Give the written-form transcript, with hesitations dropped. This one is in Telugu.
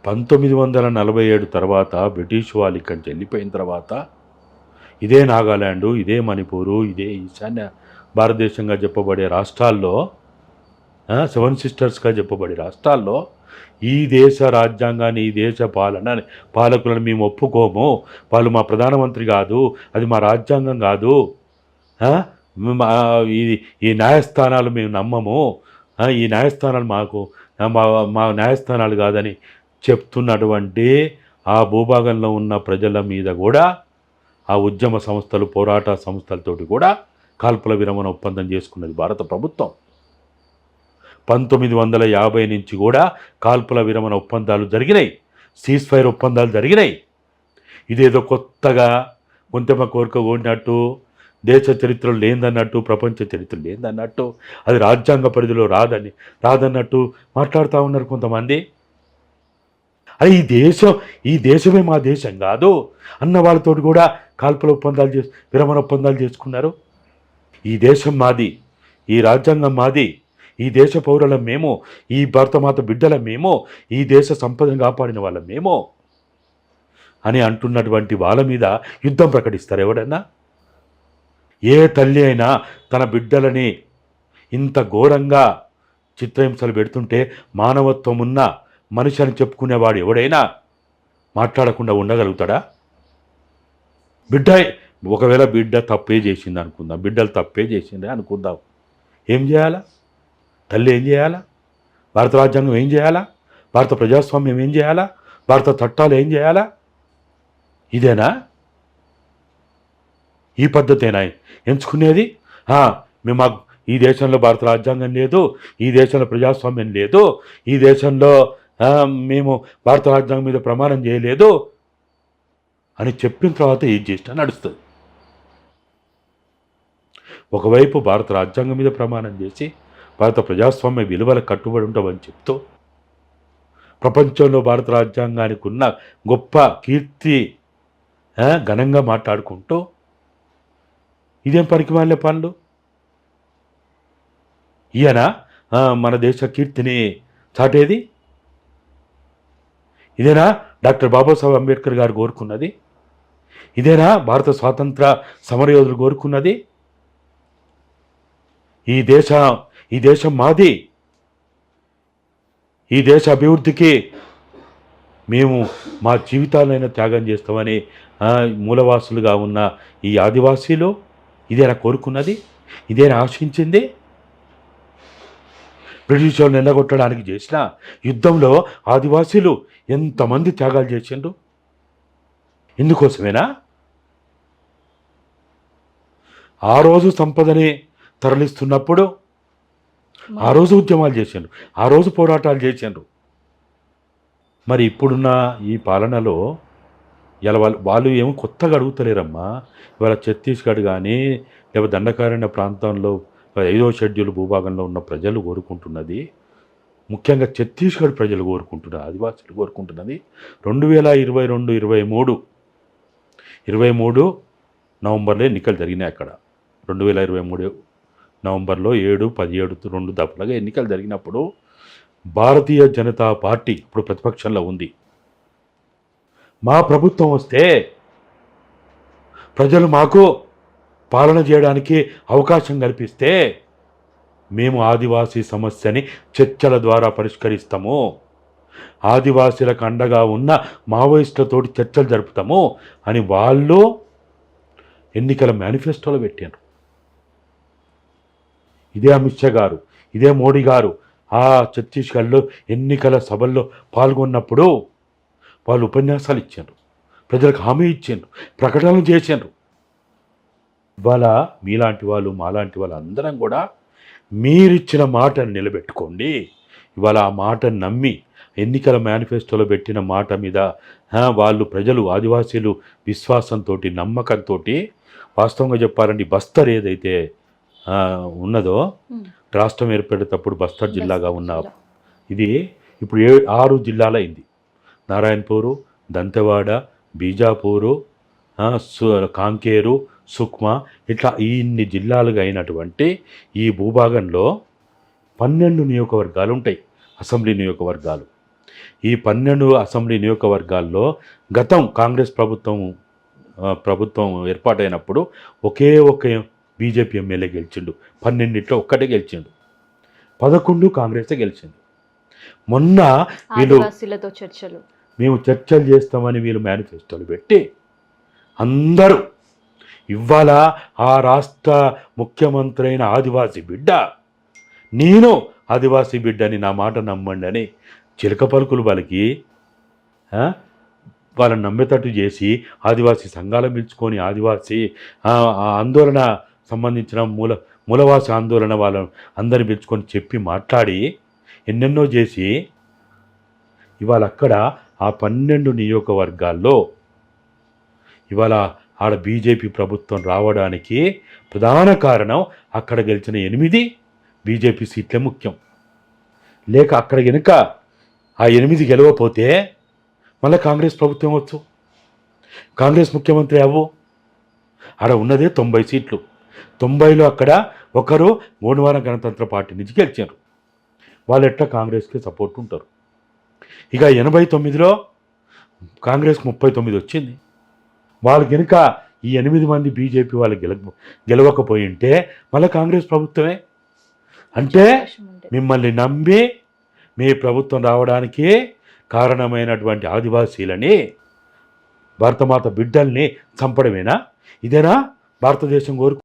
1947 తర్వాత బ్రిటిష్ వాళ్ళు ఇక్కడి నుంచి వెళ్ళిపోయిన తర్వాత ఇదే నాగాల్యాండు, ఇదే మణిపూరు, ఇదే ఈశాన్య భారతదేశంగా చెప్పబడే రాష్ట్రాల్లో, సెవెన్ సిస్టర్స్గా చెప్పబడే రాష్ట్రాల్లో ఈ దేశ రాజ్యాంగాన్ని, ఈ దేశ పాలకులను మేము ఒప్పుకోము, వాళ్ళు మా ప్రధానమంత్రి కాదు, అది మా రాజ్యాంగం కాదు, ఇది ఈ న్యాయస్థానాలు మేము నమ్మము, ఈ న్యాయస్థానాలు మాకు మా మా న్యాయస్థానాలు కాదని చెప్తున్నటువంటి ఆ భూభాగంలో ఉన్న ప్రజల మీద కూడా ఆ ఉద్యమ సంస్థలు, పోరాట సంస్థలతోటి కూడా కాల్పుల విరమణ ఒప్పందం చేసుకున్నది భారత ప్రభుత్వం. 1950 నుంచి కూడా కాల్పుల విరమణ ఒప్పందాలు జరిగినాయి, సీజ్ ఫైర్ ఒప్పందాలు జరిగినాయి. ఇదేదో కొత్తగా కొంతమ కోరిక కోడినట్టు, దేశ చరిత్రలో లేదన్నట్టు, ప్రపంచ చరిత్రలో లేదన్నట్టు, అది రాజ్యాంగ పరిధిలో రాదన్నట్టు మాట్లాడుతూ ఉన్నారు కొంతమంది. అది ఈ దేశమే మా దేశం కాదు అన్న వాళ్ళతో కూడా కాల్పుల ఒప్పందాలు విరమణ ఒప్పందాలు చేసుకున్నారు. ఈ దేశం మాది, ఈ రాజ్యాంగం మాది, ఈ దేశ పౌరులం మేము, ఈ భరతమాత బిడ్డలం మేము, ఈ దేశ సంపదను కాపాడిన వాళ్ళం మేము అని అంటున్నటువంటి వాళ్ళ మీద యుద్ధం ప్రకటిస్తారు ఎవడన్నా? ఏ తల్లి అయినా తన బిడ్డలని ఇంత ఘోరంగా చిత్రహింసలు పెడుతుంటే మానవత్వం ఉన్న మనిషి అని చెప్పుకునేవాడు ఎవడైనా మాట్లాడకుండా ఉండగలుగుతాడా? ఒకవేళ బిడ్డ తప్పే చేసింది అనుకుందాం, బిడ్డలు తప్పే చేసిందే అనుకుందాం, ఏం చేయాలా? తల్లి ఏం చేయాలా? భారత రాజ్యాంగం ఏం చేయాలా? భారత ప్రజాస్వామ్యం ఏం చేయాలా? భారత చట్టాలు ఏం చేయాలా? ఇదేనా? ఈ పద్ధతేనా ఎంచుకునేది? మేము ఈ దేశంలో భారత రాజ్యాంగం లేదు, ఈ దేశంలో ప్రజాస్వామ్యం లేదు, ఈ దేశంలో మేము భారత రాజ్యాంగం మీద ప్రమాణం చేయలేదు అని చెప్పిన తర్వాత ఏం చేసినా నడుస్తుంది. ఒకవైపు భారత రాజ్యాంగం మీద ప్రమాణం చేసి భారత ప్రజాస్వామ్య విలువలకు కట్టుబడి ఉంటామని చెప్తూ ప్రపంచంలో భారత రాజ్యాంగానికి ఉన్న గొప్ప కీర్తి ఘనంగా మాట్లాడుకుంటూ ఇదేం పనికిమాలిన పనులు? ఈయన మన దేశ కీర్తిని చాటేది? ఇదేనా డాక్టర్ బాబాసాహెబ్ అంబేద్కర్ గారు కోరుకున్నది? ఇదేనా భారత స్వాతంత్ర సమరయోధులు కోరుకున్నది? ఈ దేశం మాది, ఈ దేశ అభివృద్ధికి మేము మా జీవితాలైనా త్యాగం చేస్తామని మూలవాసులుగా ఉన్న ఈ ఆదివాసీలు ఇదేనా కోరుకున్నది? ఇదేనా ఆశించింది? బ్రిటిష్ వాళ్ళని నిలగొట్టడానికి చేసిన యుద్ధంలో ఆదివాసీలు ఎంతమంది త్యాగాలు చేసిండ్రు? ఇందుకోసమేనా? ఆ రోజు సంపదని తరలిస్తున్నప్పుడు ఆ రోజు ఉద్యమాలు చేసిండ్రు, ఆ రోజు పోరాటాలు చేసిండ్రు. మరి ఇప్పుడున్న ఈ పాలనలో ఇలా వాళ్ళు ఏమో కొత్తగా అడుగుతలేరమ్మా. ఇవాళ ఛత్తీస్గఢ్ కానీ లేకపోతే దండకారణ్య ప్రాంతంలో 5వ షెడ్యూల్ భూభాగంలో ఉన్న ప్రజలు కోరుకుంటున్నది, ముఖ్యంగా ఛత్తీస్గఢ్ ప్రజలు కోరుకుంటున్నారు, ఆదివాసులు కోరుకుంటున్నది 2022-23 నవంబర్లో ఎన్నికలు జరిగినాయి. అక్కడ 2023 నవంబర్లో 7, 17, 2 దఫలుగా ఎన్నికలు జరిగినప్పుడు భారతీయ జనతా పార్టీ ఇప్పుడు ప్రతిపక్షంలో ఉంది. మా ప్రభుత్వం వస్తే ప్రజలు మాకు పాలన చేయడానికి అవకాశం కల్పిస్తే మేము ఆదివాసీ సమస్యని చర్చల ద్వారా పరిష్కరిస్తాము, ఆదివాసీలకు అండగా ఉన్న మావోయిస్టులతోటి చర్చలు జరుపుతాము అని వాళ్ళు ఎన్నికల మేనిఫెస్టోలో పెట్టారు. ఇదే అమిత్ షా గారు, ఇదే మోడీ గారు ఆ ఛత్తీస్గఢ్లో ఎన్నికల సభల్లో పాల్గొన్నప్పుడు వాళ్ళు ఉపన్యాసాలు ఇచ్చారు, ప్రజలకు హామీ ఇచ్చారు, ప్రకటనలు చేశారు. ఇవాళ మీలాంటి వాళ్ళు, మాలాంటి వాళ్ళు అందరం కూడా మీరిచ్చిన మాటను నిలబెట్టుకోండి. ఇవాళ ఆ మాటను నమ్మి ఎన్నికల మేనిఫెస్టోలో పెట్టిన మాట మీద వాళ్ళు ప్రజలు, ఆదివాసీలు విశ్వాసంతో, నమ్మకంతో, వాస్తవంగా చెప్పాలంటే బస్తర్ ఏదైతే ఉన్నదో రాష్ట్రం ఏర్పడేటప్పుడు బస్తర్ జిల్లాగా ఉన్న ఇది ఇప్పుడు 6 జిల్లాలైంది. నారాయణపూరు, దంతెవాడ, బీజాపూరు, కాంకేరు, సుక్మా, ఇట్లా ఇన్ని జిల్లాలుగా అయినటువంటి ఈ భూభాగంలో 12 నియోజకవర్గాలు ఉంటాయి, అసెంబ్లీ నియోజకవర్గాలు. ఈ 12 అసెంబ్లీ నియోజకవర్గాల్లో గతం కాంగ్రెస్ ప్రభుత్వం ఏర్పాటైనప్పుడు ఒకే బీజేపీ ఎమ్మెల్యే గెలిచిండు. 12 ఒక్కటే గెలిచిండు. 11 కాంగ్రెసే గెలిచింది. మొన్న వీళ్ళు మేము చర్చలు చేస్తామని వీళ్ళు మేనిఫెస్టోలు పెట్టి అందరూ ఇవాళ ఆ రాష్ట్ర ముఖ్యమంత్రి అయిన ఆదివాసీ బిడ్డ, నేను ఆదివాసీ బిడ్డని, నా మాట నమ్మండి అని చిలక పలుకులు వాళ్ళకి వాళ్ళని నమ్మేటట్టు చేసి ఆదివాసీ సంఘాలను పిలుచుకొని ఆదివాసీ ఆందోళన సంబంధించిన మూలవాసి ఆందోళన వాళ్ళని అందరిని పిలుచుకొని చెప్పి మాట్లాడి ఎన్నెన్నో చేసి ఇవాళ అక్కడ ఆ 12 నియోజకవర్గాల్లో ఇవాళ ఆడ బీజేపీ ప్రభుత్వం రావడానికి ప్రధాన కారణం అక్కడ గెలిచిన 8 బీజేపీ సీట్లే ముఖ్యం. లేక అక్కడ కనుక ఆ 8 గెలవపోతే మళ్ళీ కాంగ్రెస్ ప్రభుత్వం వచ్చు, కాంగ్రెస్ ముఖ్యమంత్రి అవ్వు. ఆడ ఉన్నదే 90 సీట్లు. 90లో అక్కడ ఒకరు గోండవాన గణతంత్ర పార్టీ నుంచి గెలిచారు. వాళ్ళు ఎట్లా కాంగ్రెస్కి సపోర్ట్ ఉంటారు. ఇక 89లో కాంగ్రెస్కి 39 వచ్చింది. వాళ్ళు కనుక ఈ 8 మంది బీజేపీ వాళ్ళు గెలవకపోయి ఉంటే మళ్ళీ కాంగ్రెస్ ప్రభుత్వమే. అంటే మిమ్మల్ని నమ్మి మీ ప్రభుత్వం రావడానికి కారణమైనటువంటి ఆదివాసీలని, భారతమాత బిడ్డల్ని చంపడమేనా? ఇదేనా భారతదేశం కోరుకు